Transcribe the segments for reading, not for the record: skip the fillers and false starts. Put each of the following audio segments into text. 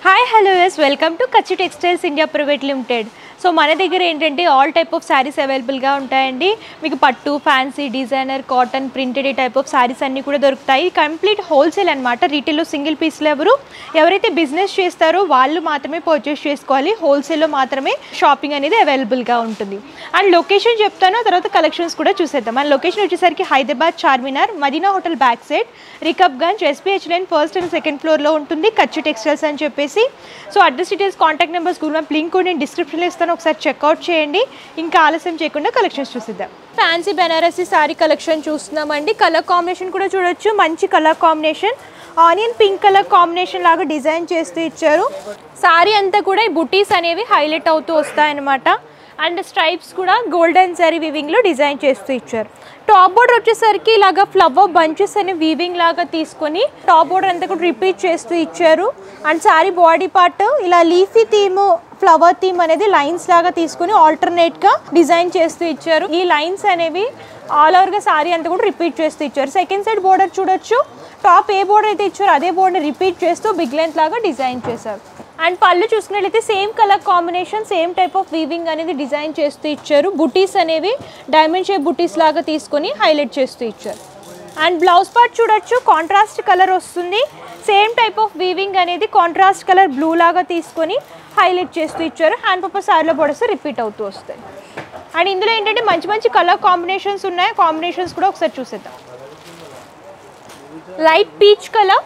Hi, hello, yes, welcome to Kutchi Textiles India Private Limited. So మన దగ్గర ఏంటంటే all type of saris అవైలబుల్గా ఉంటాయండి. మీకు పట్టు, ఫ్యాన్సీ, డిజైనర్, కాటన్, ప్రింటెడ్ ఈ టైప్ ఆఫ్ శారీస్ అన్నీ కూడా దొరుకుతాయి. కంప్లీట్ హోల్సేల్ అనమాట. రీటైల్లో సింగిల్ పీస్లో ఎవరైతే బిజినెస్ చేస్తారో వాళ్ళు మాత్రమే పర్చేస్ చేసుకోవాలి. హోల్సేల్లో మాత్రమే షాపింగ్ అనేది అవైలబుల్గా ఉంటుంది. అండ్ లొకేషన్ చెప్తాను, తర్వాత కలెక్షన్స్ కూడా చూసేద్దాం. మన లొకేషన్ వచ్చేసరికి Hyderabad Charminar, Madina hotel back side, Rikabganj, SPH line first and second ఫ్లోర్లో ఉంటుంది కచ్చి టెక్స్టైల్స్ అని చెప్పేసి. So address details, contact numbers, Google map link కూడా నేను డిస్క్రిప్షన్లో ఇస్తాను, ఒకసారి చెక్అవుట్ చేయండి. ఇంకా ఆలస్యం చేయకుండా కలెక్షన్స్ చూసిద్దాం. ఫ్యాన్సీ బెనారసీ శారీ కలెక్షన్ చూస్తున్నామండి. కలర్ కాంబినేషన్ కూడా చూడొచ్చు, మంచి colour combination, onion pink colour combination లాగా డిజైన్ చేస్తూ ఇచ్చారు. శారీ అంతా కూడా ఈ బుటీస్ అనేవి హైలైట్ అవుతూ వస్తాయన్నమాట. అండ్ స్ట్రైప్స్ కూడా గోల్డెన్ జరీ వీవింగ్లో డిజైన్ చేస్తూ ఇచ్చారు. టాప్ బోర్డర్ వచ్చేసరికి ఇలాగా ఫ్లవర్ బంచెస్ అని వీవింగ్ లాగా తీసుకొని టాప్ బోర్డర్ అంతా కూడా రిపీట్ చేస్తూ ఇచ్చారు. అండ్ శారీ బాడీ పార్ట్ ఇలా లీఫీ థీమ్, ఫ్లవర్ థీమ్ అనేది లైన్స్ లాగా తీసుకొని ఆల్టర్నేట్గా డిజైన్ చేస్తూ ఇచ్చారు. ఈ లైన్స్ అనేవి ఆల్ ఓవర్గా శారీ అంతా కూడా రిపీట్ చేస్తూ ఇచ్చారు. సెకండ్ సైడ్ బోర్డర్ చూడొచ్చు, టాప్ ఏ బోర్డర్ అయితే ఇచ్చారో అదే బోర్డర్ రిపీట్ చేస్తూ బిగ్ లెంత్ లాగా డిజైన్ చేశారు. అండ్ పళ్ళు చూసుకున్నట్లయితే same colour combination, same type of weaving అనేది డిజైన్ చేస్తూ ఇచ్చారు. బుటీస్ అనేవి డైమండ్ షేప్ బుటీస్ లాగా తీసుకొని హైలైట్ చేస్తూ ఇచ్చారు. అండ్ బ్లౌజ్ పార్ట్ చూడొచ్చు, కాంట్రాస్ట్ కలర్ వస్తుంది. సేమ్ టైప్ ఆఫ్ వీవింగ్ అనేది కాంట్రాస్ట్ కలర్ బ్లూ లాగా తీసుకొని హైలైట్ చేస్తూ ఇచ్చారు. హ్యాండ్ పర్పస్ శారీలో బోర్డర్స్ రిపీట్ అవుతూ వస్తాయి. అండ్ ఇందులో ఏంటంటే మంచి మంచి కలర్ కాంబినేషన్స్ ఉన్నాయి. కాంబినేషన్స్ కూడా ఒకసారి చూసేద్దాం. Light peach colour,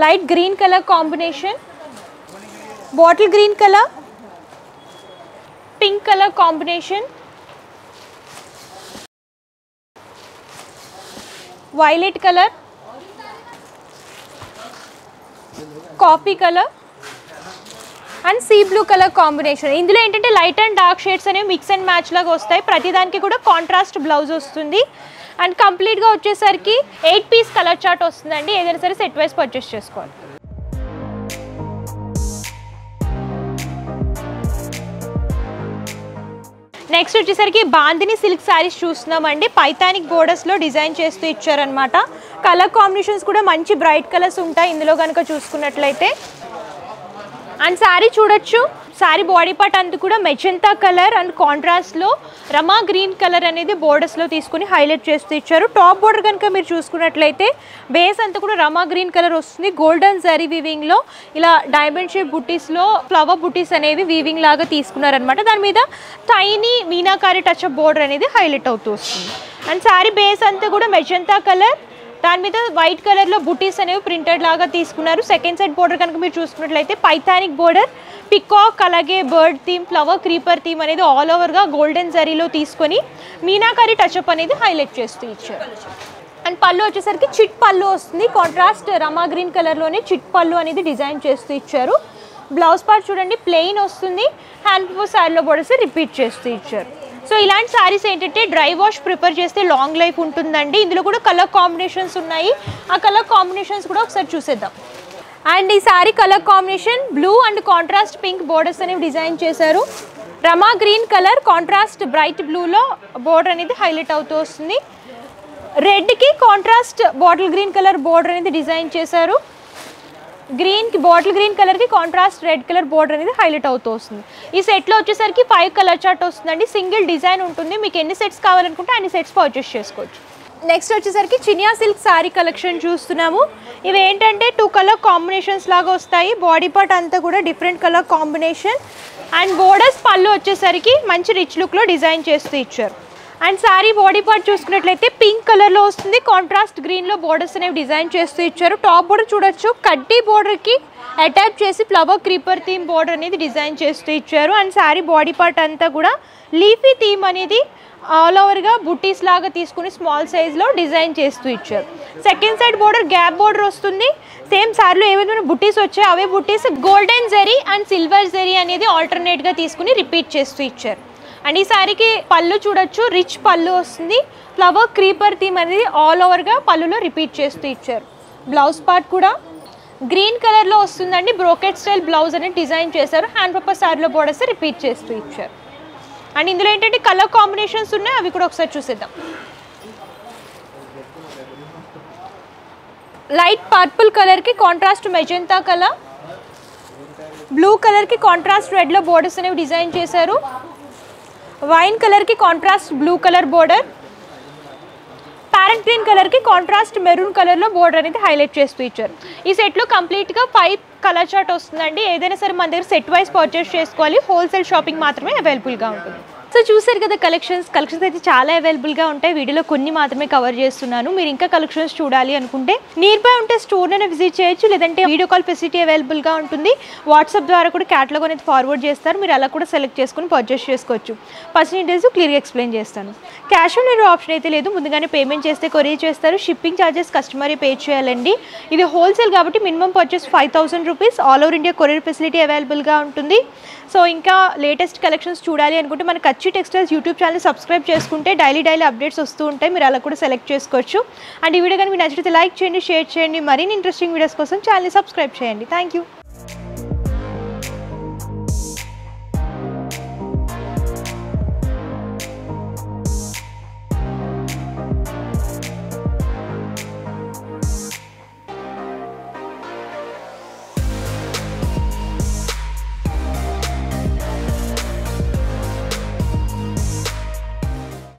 light green colour combination, bottle green colour, pink colour combination, violet colour, coffee colour and sea blue colour combination. ఇందులో ఏంటంటే లైట్ అండ్ డార్క్ షేడ్స్ అనేవి మిక్స్ అండ్ మ్యాచ్ లాగా వస్తాయి. ప్రతిదానికి కూడా కాంట్రాస్ట్ బ్లౌజ్ వస్తుంది. And కంప్లీట్గా వచ్చేసరికి 8 పీస్ కలర్ చార్ట్ వస్తుందండి. ఏదైనా సరే సెట్ వైజ్ పర్చేస్ చేసుకోవాలి. నెక్స్ట్ వచ్చేసరికి బాందిని సిల్క్ శారీస్ చూస్తున్నామండి. పైథానిక్ బోర్డర్స్లో డిజైన్ చేస్తూ ఇచ్చారనమాట. కలర్ కాంబినేషన్స్ కూడా మంచి బ్రైట్ కలర్స్ ఉంటాయి ఇందులో కనుక చూసుకున్నట్లయితే. అండ్ శారీ చూడొచ్చు, శారీ బాడీ పార్ట్ అంతా కూడా మెజంతా కలర్ అండ్ కాంట్రాస్ట్లో రమా గ్రీన్ కలర్ అనేది బోర్డర్స్లో తీసుకుని హైలైట్ చేస్తూ ఇచ్చారు. టాప్ బోర్డర్ కనుక మీరు చూసుకున్నట్లయితే బేస్ అంతా కూడా రమా గ్రీన్ కలర్ వస్తుంది. గోల్డెన్ జరీ వీవింగ్లో ఇలా డైమండ్ షేప్ బుటీస్లో ఫ్లవర్ బుటీస్ అనేవి వీవింగ్ లాగా తీసుకున్నారనమాట. దాని మీద tiny meenakari touch up border అనేది హైలైట్ అవుతూ వస్తుంది. అండ్ శారీ బేస్ అంతా కూడా మెజంతా కలర్, దాని మీద వైట్ కలర్లో బుటీస్ అనేవి ప్రింటెడ్ లాగా తీసుకున్నారు. సెకండ్ సైడ్ బోర్డర్ కనుక మీరు చూసుకున్నట్లయితే పైథానిక్ బోర్డర్, పికాక్, అలాగే bird theme, flower creeper theme అనేది ఆల్ ఓవర్గా గోల్డెన్ జరీలో తీసుకొని మీనాకారి టచ్అప్ అనేది హైలైట్ చేస్తూ ఇచ్చారు. అండ్ పళ్ళు వచ్చేసరికి చిట్ పళ్ళు వస్తుంది. కాంట్రాస్ట్ రమా గ్రీన్ కలర్లోనే చిట్ పళ్ళు అనేది డిజైన్ చేస్తూ ఇచ్చారు. బ్లౌజ్ పార్ట్ చూడండి ప్లెయిన్ వస్తుంది. హ్యాండ్ పర్పస్ శారీలో బోర్డర్స్ రిపీట్ చేస్తూ ఇచ్చారు. సో ఇలాంటి శారీస్ ఏంటంటే డ్రై వాష్ ప్రిపేర్ చేస్తే లాంగ్ లైఫ్ ఉంటుందండి. ఇందులో కూడా కలర్ కాంబినేషన్స్ ఉన్నాయి. ఆ కలర్ కాంబినేషన్స్ కూడా ఒకసారి చూసేద్దాం. అండ్ ఈ saree colour combination blue and contrast pink borders అనేవి డిజైన్ చేశారు. Rama green colour contrast bright బ్లూలో బోర్డర్ అనేది హైలైట్ అవుతూ వస్తుంది. రెడ్కి contrast bottle green colour border అనేది డిజైన్ చేశారు. గ్రీన్కి బాటిల్ గ్రీన్ కలర్కి కాంట్రాస్ట్ రెడ్ కలర్ బోర్డర్ అనేది హైలైట్ అవుతూ వస్తుంది. ఈ సెట్లో వచ్చేసరికి 5 కలర్ చార్ట్ వస్తుందండి. సింగిల్ డిజైన్ ఉంటుంది. మీకు ఎన్ని సెట్స్ కావాలనుకుంటే అన్ని సెట్స్ పర్చేస్ చేసుకోవచ్చు. నెక్స్ట్ వచ్చేసరికి చినియా సిల్క్ శారీ కలెక్షన్ చూస్తున్నాము. ఇవి ఏంటంటే 2 కలర్ కాంబినేషన్స్ లాగా వస్తాయి. బాడీ పార్ట్ అంతా కూడా different colour combination. And borders పళ్ళు వచ్చేసరికి మంచి రిచ్ లుక్లో డిజైన్ చేస్తూ ఇచ్చారు. అండ్ శారీ బాడీ పార్ట్ చూసుకున్నట్లయితే పింక్ కలర్లో వస్తుంది. కాంట్రాస్ట్ గ్రీన్లో బోర్డర్స్ అనేవి డిజైన్ చేస్తూ ఇచ్చారు. టాప్ బోర్డర్ చూడొచ్చు, కడ్డీ బోర్డర్కి అటాచ్ చేసి ఫ్లవర్ క్రీపర్ థీమ్ బోర్డర్ అనేది డిజైన్ చేస్తూ ఇచ్చారు. అండ్ శారీ బాడీ పార్ట్ అంతా కూడా లీఫీ థీమ్ అనేది ఆల్ ఓవర్గా బుటీస్ లాగా తీసుకుని స్మాల్ సైజ్లో డిజైన్ చేస్తూ ఇచ్చారు. Second side border gap border వస్తుంది. సేమ్ శారీలో ఏవైనా బుటీస్ వచ్చాయో అవే బుటీస్ golden zari and silver zari అనేది ఆల్టర్నేట్గా తీసుకుని రిపీట్ చేస్తూ ఇచ్చారు. అండ్ ఈ శారీకి పళ్ళు చూడొచ్చు, రిచ్ పళ్ళు వస్తుంది. ఫ్లవర్ క్రీపర్ థీమ్ అనేది ఆల్ ఓవర్గా పళ్ళులో రిపీట్ చేస్తూ ఇచ్చారు. బ్లౌజ్ పార్ట్ కూడా గ్రీన్ కలర్లో వస్తుందండి. బ్రోకెట్ స్టైల్ బ్లౌజ్ అనేది డిజైన్ చేశారు. హ్యాండ్ పర్పస్ శారీలో బోర్డర్స్ రిపీట్ చేస్తూ ఇచ్చారు. అండ్ ఇందులో ఏంటంటే కలర్ కాంబినేషన్స్ ఉన్నాయి, అవి కూడా ఒకసారి చూసేద్దాం. లైట్ పర్పుల్ కలర్కి కాంట్రాస్ట్ మెజెంతా కలర్, బ్లూ కలర్కి కాంట్రాస్ట్ రెడ్లో బోర్డర్స్ అనేవి డిజైన్ చేశారు. వైన్ కలర్కి contrast blue colour border, parent green కలర్కి కాంట్రాస్ట్ మెరూన్ కలర్లో బోర్డర్ అనేది హైలైట్ చేస్తూ ఇచ్చారు. ఈ సెట్లో కంప్లీట్గా 5 కలర్ చార్ట్ వస్తుందండి. ఏదైనా సరే మన దగ్గర సెట్ వైజ్ పర్చేస్ చేసుకోవాలి. హోల్సేల్ షాపింగ్ మాత్రమే అవైలబుల్గా ఉంటుంది. సో చూసారు కదా కలెక్షన్స్ అయితే చాలా అవైలబుల్గా ఉంటాయి. వీడియోలో కొన్ని మాత్రమే కవర్ చేస్తున్నాను. మీరు ఇంకా కలెక్షన్స్ చూడాలి అనుకుంటే నియర్ బై ఉంటే స్టోర్ని విజిట్ చేయొచ్చు, లేదంటే వీడియో కాల్ ఫెసిలిటీ అవైలబుల్గా ఉంటుంది. వాట్సాప్ ద్వారా కూడా క్యాటలాగ్ అనేది ఫార్వర్డ్ చేస్తారు. మీరు అలా కూడా సెలెక్ట్ చేసుకుని పర్చేస్ చేసుకోవచ్చు. పర్సెంటేజ్ క్లియర్గా ఎక్స్ప్లెయిన్ చేస్తాను. క్యాష్ ఆన్ డెలివరీ ఆప్షన్ అయితే లేదు. ముందుగానే పేమెంట్ చేస్తే కొరియర్ చేస్తారు. షిప్పింగ్ ఛార్జెస్ కస్టమరే పే చేయాలండి. ఇది హోల్సేల్ కాబట్టి minimum purchase 5000 rupees. All over India courier facility అవైలబుల్గా ఉంటుంది. సో ఇంకా లేటెస్ట్ కలెక్షన్స్ చూడాలి అనుకుంటే మన కచ్చి టెక్స్టైల్స్ యూట్యూబ్ ఛానల్ సబ్స్క్రైబ్ చేసుకుంటే డైలీ అప్డేట్స్ వస్తూ ఉంటాయి. మీరు అలా కూడా సెలెక్ట్ చేసుకోవచ్చు. అండ్ ఈ వీడియో కానీ మీకు నచ్చితే లైక్ చేయండి, షేర్ చేయండి. మరిన్ని ఇంట్రెస్టింగ్ వీడియోస్ కోసం ఛానల్ని సబ్స్క్రైబ్ చేయండి. Thank you.